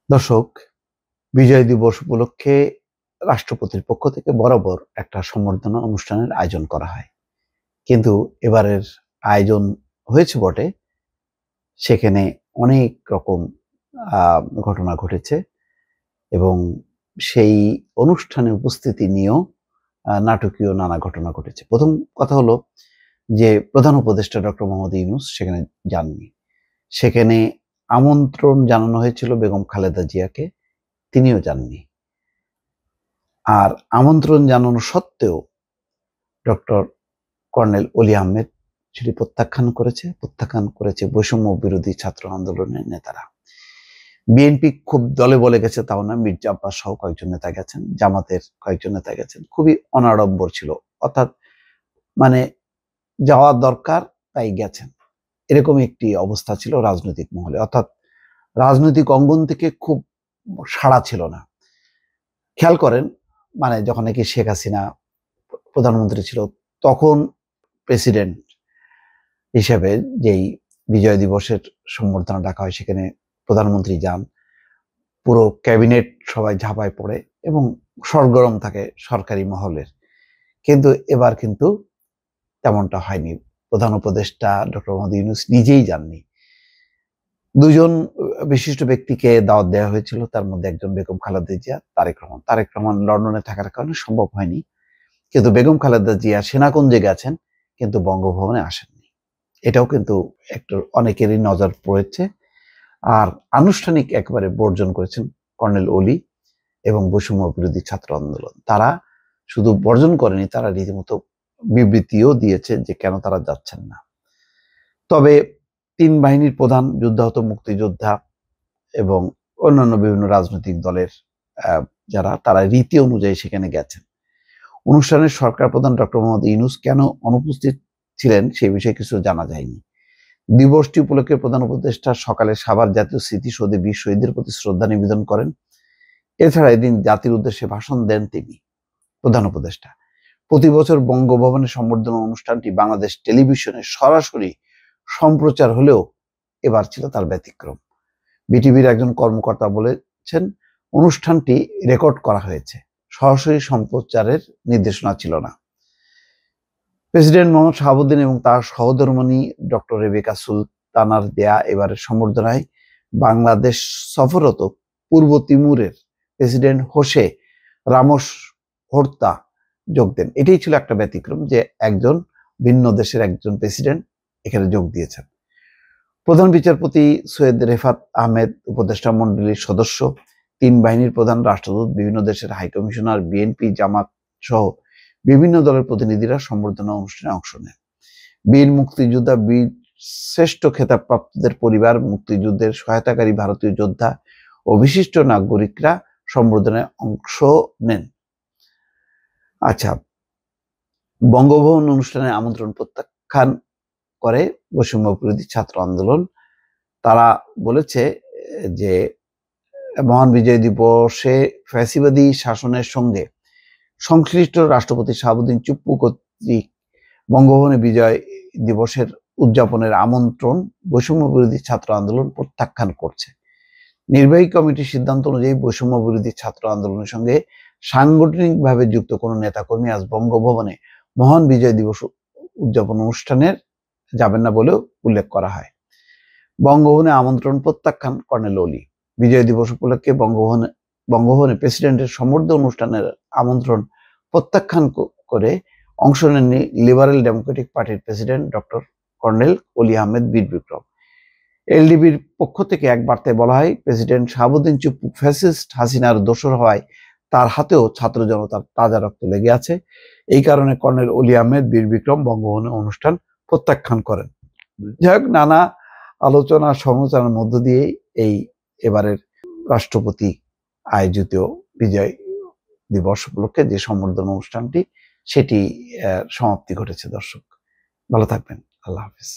দর্শক, বিজয় দিবস উপলক্ষে রাষ্ট্রপতির পক্ষ থেকে বরাবর একটা সম্বর্ধনা অনুষ্ঠানের আয়োজন করা হয়। কিন্তু এবারের আয়োজন হয়েছে বটে, সেখানে অনেক রকম ঘটনা ঘটেছে এবং সেই অনুষ্ঠানে উপস্থিতি নিয়েও নাটকীয় নানা ঘটনা ঘটেছে। প্রথম কথা হলো যে প্রধান উপদেষ্টা ডক্টর মোহাম্মদ ইউনূস সেখানে যাননি। সেখানে আমন্ত্রণ জানানো হয়েছিল বেগম খালেদা জিয়াকে, তিনিও যাননি। আর আমন্ত্রণ জানানো সত্ত্বেও ডক্টর কর্নেল অলি আহমেদ সেটি প্রত্যাখ্যান করেছে বৈষম্য বিরোধী ছাত্র আন্দোলনের নেতারা। বিএনপি খুব দলে বলে গেছে তাও না, মির্জা আব্বাস সহ কয়েকজন নেতা গেছেন, জামাতের কয়েকজন নেতা গেছেন। খুবই অনাড়ম্বর ছিল, অর্থাৎ মানে যাওয়া দরকার তাই গেছেন, এরকম একটি অবস্থা ছিল রাজনৈতিক মহলে। অর্থাৎ রাজনৈতিক অঙ্গন থেকে খুব সাড়া ছিল না। খেয়াল করেন, যখন নাকি শেখ হাসিনা প্রধানমন্ত্রী ছিল, তখন প্রেসিডেন্ট হিসেবে যেই বিজয় দিবসের সম্বর্ধনা ডাকা হয়, সেখানে প্রধানমন্ত্রী যান, পুরো ক্যাবিনেট সবাই ঝাঁপায় পড়ে এবং সরগরম থাকে সরকারি মহলের। কিন্তু এবার কিন্তু তেমনটা হয়নি। প্রধান উপদেষ্টা ডক্টর মোহাম্মদ ইউনূস নিজেই যাননি। দুজন বিশিষ্ট ব্যক্তিকে দাওয়াত দেওয়া হয়েছিল, তার মধ্যে একজন বেগম খালেদা জিয়া, তারেক রহমান লন্ডনে থাকার কারণে সম্ভব হয়নি। কিন্তু বেগম খালেদা জিয়া সেনাকুঞ্জে গেছেন, কিন্তু বঙ্গভবনে আসেননি। এটাও কিন্তু একটু অনেকেরই নজর পড়েছে। আর আনুষ্ঠানিক একেবারে বর্জন করেছেন কর্নেল অলি এবং বৈষম্য বিরোধী ছাত্র আন্দোলন। তারা শুধু বর্জন করেনি, তারা রীতিমতো বিবৃতিও দিয়েছে যে কেন তারা যাচ্ছেন না। তবে তিন বাহিনীর প্রধান, যুদ্ধাহত মুক্তিযোদ্ধা এবং অন্যান্য বিভিন্ন রাজনৈতিক দলের তারা রীতি অনুযায়ী সেখানে গেছেন। অনুষ্ঠানের সরকার প্রধান ডক্টর মোহাম্মদ ইউনূস কেন অনুপস্থিত ছিলেন সে বিষয়ে কিছু জানা যায়নি। দিবসটি উপলক্ষে প্রধান উপদেষ্টা সকালে সাভার জাতীয় স্মৃতিসৌধে বীর শহীদদের প্রতি শ্রদ্ধা নিবেদন করেন। এছাড়া এদিন জাতির উদ্দেশ্যে ভাষণ দেন তিনি, প্রধান উপদেষ্টা। প্রতি বছর বঙ্গভবনের সম্বর্ধনা অনুষ্ঠানটি বাংলাদেশ টেলিভিশনে সরাসরি সম্প্রচার হলেও এবার ছিল তার ব্যতিক্রম। বিটিভির একজন কর্মকর্তা বলেছেন, অনুষ্ঠানটি রেকর্ড করা হয়েছে, সরাসরি সম্প্রচারের নির্দেশনা ছিল না। প্রেসিডেন্ট মোহাম্মদ শাহাবুদ্দিন এবং তার সহধর্মিণী ডক্টর রেবেকা সুলতানার দেয়া এবারের সম্বর্ধনায় বাংলাদেশ সফররত পূর্ব তিমুরের প্রেসিডেন্ট হোসে রামোস হোর্তা যোগ দেন। এটাই ছিল একটা ব্যতিক্রম যে একজন ভিন্ন দেশের একজন প্রেসিডেন্ট এখানে যোগ দিয়েছেন। প্রধান বিচারপতি সৈয়দ রেফাত আহমেদ, উপদেষ্টা মণ্ডলীর সদস্য, তিন বাহিনীর প্রধান, রাষ্ট্রদূত, বিভিন্ন দেশের হাইকমিশনার, বিএনপি, জামাত সহ বিভিন্ন দলের প্রতিনিধিরা সম্বর্ধনা অনুষ্ঠানে অংশ নেন। বীর মুক্তিযোদ্ধা, বীর শ্রেষ্ঠ খেতাবপ্রাপ্তদের পরিবার, মুক্তিযুদ্ধের সহায়তাকারী ভারতীয় যোদ্ধা ও বিশিষ্ট নাগরিকরা সম্বর্ধনায় অংশ নেন। আচ্ছা, বঙ্গভবন অনুষ্ঠানে আমন্ত্রণ প্রত্যাখ্যান করে বৈষম্য বিরোধী ছাত্র আন্দোলন। তারা বলেছে যে মহান বিজয় দিবসে ফ্যাসিবাদী শাসনের সঙ্গে সংশ্লিষ্ট রাষ্ট্রপতি শাহাবুদ্দিন চুপ্পু কর্তৃক বঙ্গভবনে বিজয় দিবসের উদযাপনের আমন্ত্রণ বৈষম্য বিরোধী ছাত্র আন্দোলন প্রত্যাখ্যান করছে। নির্বাহী কমিটির সিদ্ধান্ত অনুযায়ী বৈষম্য বিরোধী ছাত্র আন্দোলনের সঙ্গে সাংগঠনিকভাবে যুক্ত কোনো নেতাকর্মী আজ বঙ্গভবনে মহান বিজয় দিবস উদযাপন অনুষ্ঠানের যাবেন না বলেও উল্লেখ করা হয়। বঙ্গভবনে আমন্ত্রণ প্রত্যাখ্যান কর্নেল অলি। বিজয় দিবস উপলক্ষে বঙ্গভবনে প্রেসিডেন্টের সম্বর্ধনা অনুষ্ঠানের আমন্ত্রণ প্রত্যাখ্যান করে অংশ নেননি লিবারেল ডেমোক্রেটিক পার্টির প্রেসিডেন্ট ডক্টর কর্নেল অলি আহমেদ বীর বিক্রম। এলডিবির পক্ষ থেকে এক বার্তায় বলা হয়, প্রেসিডেন্ট শাহাবুদ্দিন চুপ্পু ফ্যাসিস্ট হাসিনার দোসর হওয়ায় তার হাতেও ছাত্র জনতার তাজা রক্ত লেগে আছে। এই কারণে কর্নেল অলি আহমেদ বীর বিক্রম বঙ্গভবনে অনুষ্ঠান প্রত্যাখ্যান করেন। যাই হোক, নানা আলোচনা সমালোচনার মধ্য দিয়ে এই এবারের রাষ্ট্রপতি আয়োজিত বিজয় দিবস উপলক্ষে যে সম্বর্ধনা অনুষ্ঠানটি সেটি সমাপ্তি ঘটেছে। দর্শক ভালো থাকবেন, আল্লাহ হাফিজ।